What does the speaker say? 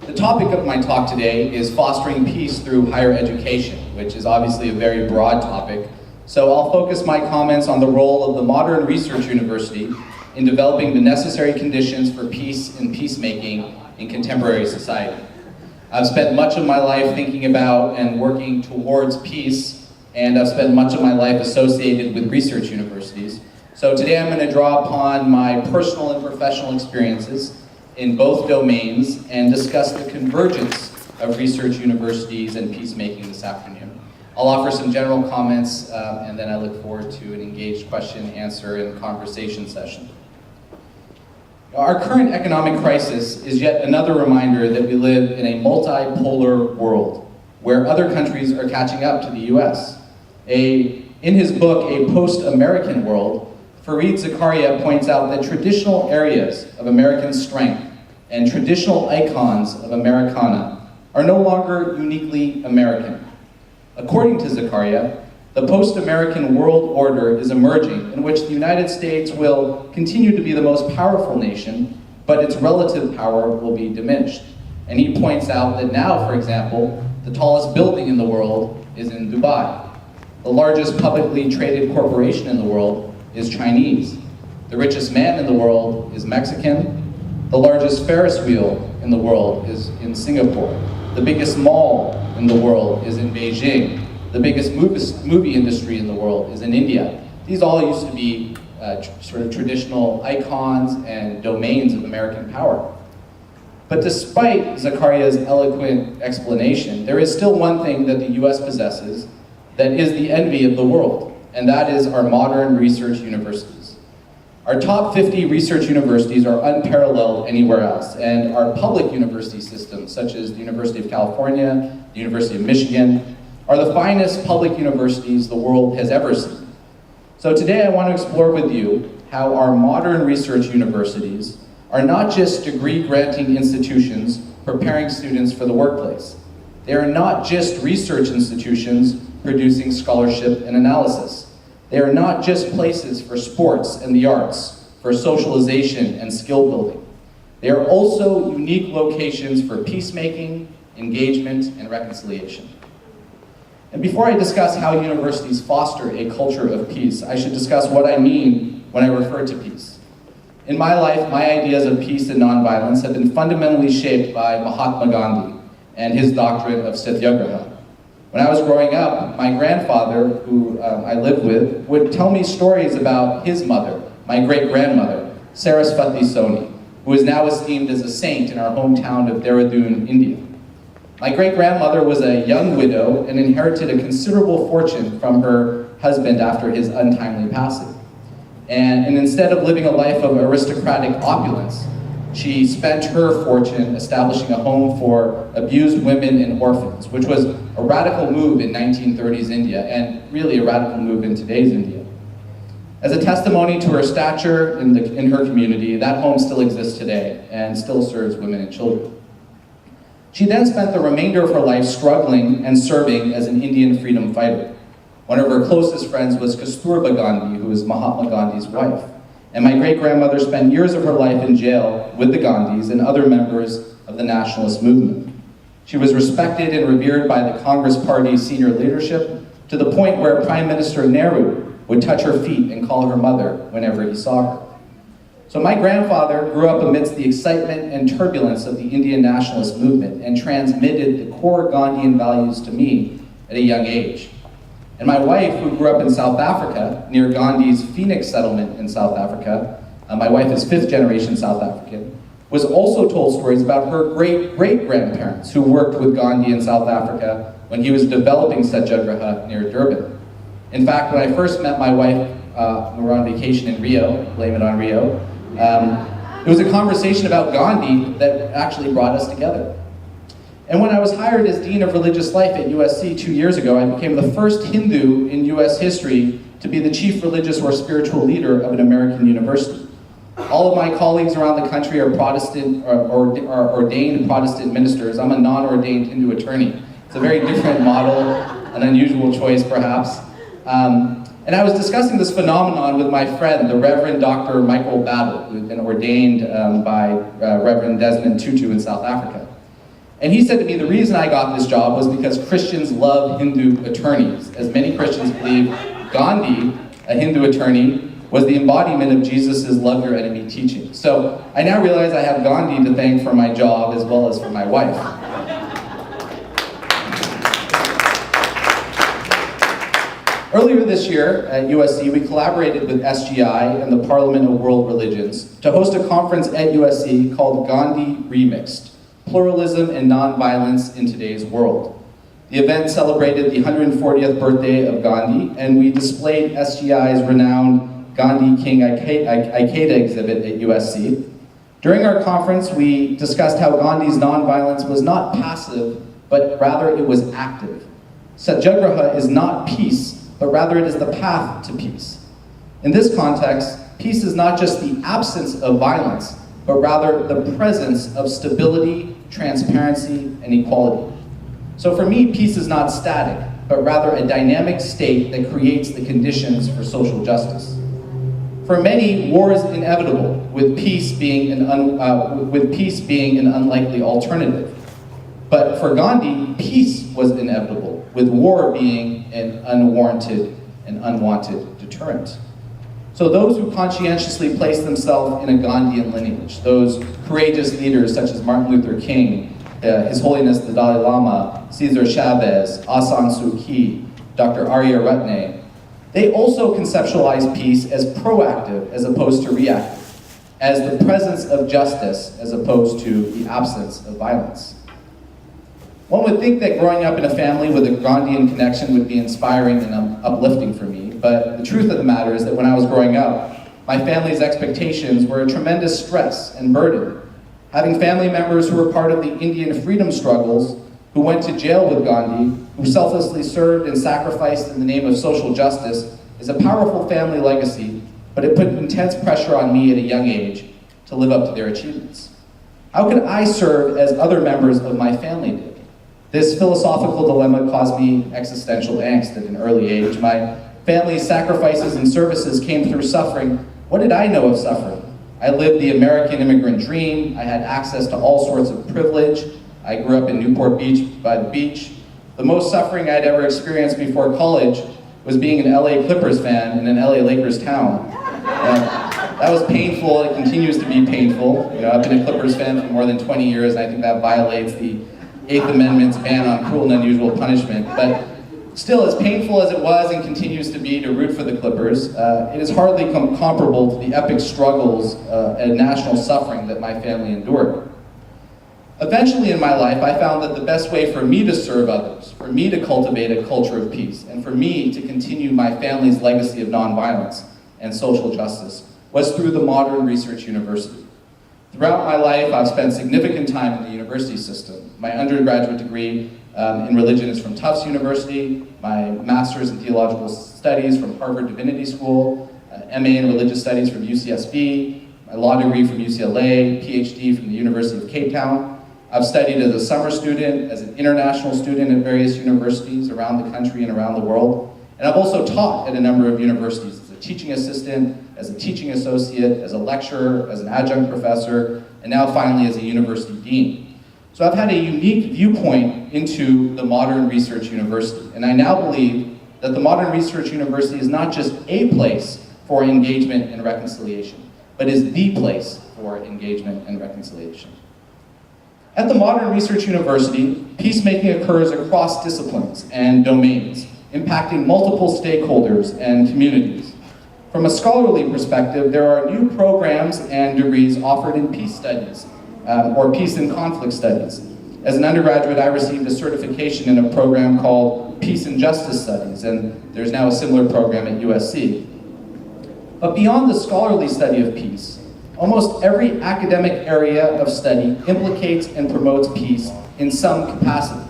The topic of my talk today is fostering peace through higher education, which is obviously a very broad topic. So I'll focus my comments on the role of the modern research university in developing the necessary conditions for peace and peacemaking in contemporary society. I've spent much of my life thinking about and working towards peace, and I've spent much of my life associated with research universities. So today I'm going to draw upon my personal and professional experiences in both domains and discuss the convergence of research universities and peacemaking this afternoon. I'll offer some general comments and then I look forward to an engaged question, answer, and conversation session. Our current economic crisis is yet another reminder that we live in a multipolar world where other countries are catching up to the US. In his book, A Post-American World, Fareed Zakaria points out that traditional areas of American strength and traditional icons of Americana are no longer uniquely American. According to Zakaria, the post-American world order is emerging in which the United States will continue to be the most powerful nation, but its relative power will be diminished. And he points out that now, for example, the tallest building in the world is in Dubai. The largest publicly traded corporation in the world is Chinese. The richest man in the world is Mexican. The largest Ferris wheel in the world is in Singapore. The biggest mall in the world is in Beijing. The biggest movie industry in the world is in India. These all used to be sort of traditional icons and domains of American power. But despite Zakaria's eloquent explanation, there is still one thing that the US possesses that is the envy of the world, and that is our modern research universities. Our top 50 research universities are unparalleled anywhere else, and our public university systems, such as the University of California, the University of Michigan, are the finest public universities the world has ever seen. So today I want to explore with you how our modern research universities are not just degree-granting institutions preparing students for the workplace. They are not just research institutions producing scholarship and analysis. They are not just places for sports and the arts, for socialization and skill building. They are also unique locations for peacemaking, engagement, and reconciliation. And before I discuss how universities foster a culture of peace, I should discuss what I mean when I refer to peace. In my life, my ideas of peace and nonviolence have been fundamentally shaped by Mahatma Gandhi and his doctrine of Satyagraha. When I was growing up, my grandfather, who I lived with, would tell me stories about his mother, my great-grandmother, Saraswati Soni, who is now esteemed as a saint in our hometown of Dehradun, India. My great-grandmother was a young widow and inherited a considerable fortune from her husband after his untimely passing. And instead of living a life of aristocratic opulence, she spent her fortune establishing a home for abused women and orphans, which was a radical move in 1930s India, and really a radical move in today's India. As a testimony to her stature in her community, that home still exists today and still serves women and children. She then spent the remainder of her life struggling and serving as an Indian freedom fighter. One of her closest friends was Kasturba Gandhi, who was Mahatma Gandhi's wife. And my great-grandmother spent years of her life in jail with the Gandhis and other members of the nationalist movement. She was respected and revered by the Congress Party's senior leadership to the point where Prime Minister Nehru would touch her feet and call her mother whenever he saw her. So my grandfather grew up amidst the excitement and turbulence of the Indian nationalist movement and transmitted the core Gandhian values to me at a young age. And my wife, who grew up in South Africa, near Gandhi's Phoenix settlement in South Africa, my wife is fifth-generation South African, was also told stories about her great-great-grandparents who worked with Gandhi in South Africa when he was developing Satyagraha near Durban. In fact, when I first met my wife, we were on vacation in Rio, blame it on Rio, it was a conversation about Gandhi that actually brought us together. And when I was hired as Dean of Religious Life at USC 2 years ago, I became the first Hindu in US history to be the chief religious or spiritual leader of an American university. All of my colleagues around the country are Protestant or are ordained Protestant ministers. I'm a non-ordained Hindu attorney. It's a very different model, an unusual choice perhaps. And I was discussing this phenomenon with my friend, the Reverend Dr. Michael Battle, who had been ordained by Reverend Desmond Tutu in South Africa. And he said to me, the reason I got this job was because Christians love Hindu attorneys, as many Christians believe Gandhi, a Hindu attorney, was the embodiment of Jesus' love your enemy teaching. So I now realize I have Gandhi to thank for my job as well as for my wife. Earlier this year at USC, we collaborated with SGI and the Parliament of World Religions to host a conference at USC called Gandhi Remixed, Pluralism and Nonviolence in Today's World. The event celebrated the 140th birthday of Gandhi, and we displayed SGI's renowned Gandhi King Ikeda exhibit at USC. During our conference, we discussed how Gandhi's nonviolence was not passive, but rather it was active. Satyagraha is not peace, but rather it is the path to peace. In this context, peace is not just the absence of violence, but rather the presence of stability, transparency, and equality. So for me, peace is not static, but rather a dynamic state that creates the conditions for social justice. For many, war is inevitable, with peace being an unlikely alternative. But for Gandhi, peace was inevitable, with war being an unwarranted and unwanted deterrent. So those who conscientiously place themselves in a Gandhian lineage, those courageous leaders such as Martin Luther King, His Holiness the Dalai Lama, Cesar Chavez, Aung San Suu Kyi, Dr. Arya Ratne, they also conceptualize peace as proactive as opposed to reactive, as the presence of justice as opposed to the absence of violence. One would think that growing up in a family with a Gandhian connection would be inspiring and uplifting for me, but the truth of the matter is that when I was growing up, my family's expectations were a tremendous stress and burden. Having family members who were part of the Indian freedom struggles, who went to jail with Gandhi, who selflessly served and sacrificed in the name of social justice, is a powerful family legacy, but it put intense pressure on me at a young age to live up to their achievements. How could I serve as other members of my family did? This philosophical dilemma caused me existential angst at an early age. My family's sacrifices and services came through suffering. What did I know of suffering? I lived the American immigrant dream. I had access to all sorts of privilege. I grew up in Newport Beach by the beach. The most suffering I'd ever experienced before college was being an LA Clippers fan in an LA Lakers town. That was painful. It continues to be painful. I've been a Clippers fan for more than 20 years, and I think that violates the 8th Amendment's ban on cruel and unusual punishment. But still, as painful as it was and continues to be to root for the Clippers, it is hardly comparable to the epic struggles and national suffering that my family endured. Eventually in my life, I found that the best way for me to serve others, for me to cultivate a culture of peace, and for me to continue my family's legacy of nonviolence and social justice was through the modern research university. Throughout my life, I've spent significant time in the university system. My undergraduate degree in religion is from Tufts University, my master's in theological studies from Harvard Divinity School, MA in religious studies from UCSB, my law degree from UCLA, Ph.D. from the University of Cape Town. I've studied as a summer student, as an international student at various universities around the country and around the world. And I've also taught at a number of universities as a teaching assistant, as a teaching associate, as a lecturer, as an adjunct professor, and now finally as a university dean. So I've had a unique viewpoint into the modern research university. And I now believe that the modern research university is not just a place for engagement and reconciliation, but is the place for engagement and reconciliation. At the modern research university, peacemaking occurs across disciplines and domains, impacting multiple stakeholders and communities. From a scholarly perspective, there are new programs and degrees offered in peace studies, or peace and conflict studies. As an undergraduate, I received a certification in a program called Peace and Justice Studies, and there's now a similar program at USC. But beyond the scholarly study of peace, almost every academic area of study implicates and promotes peace in some capacity.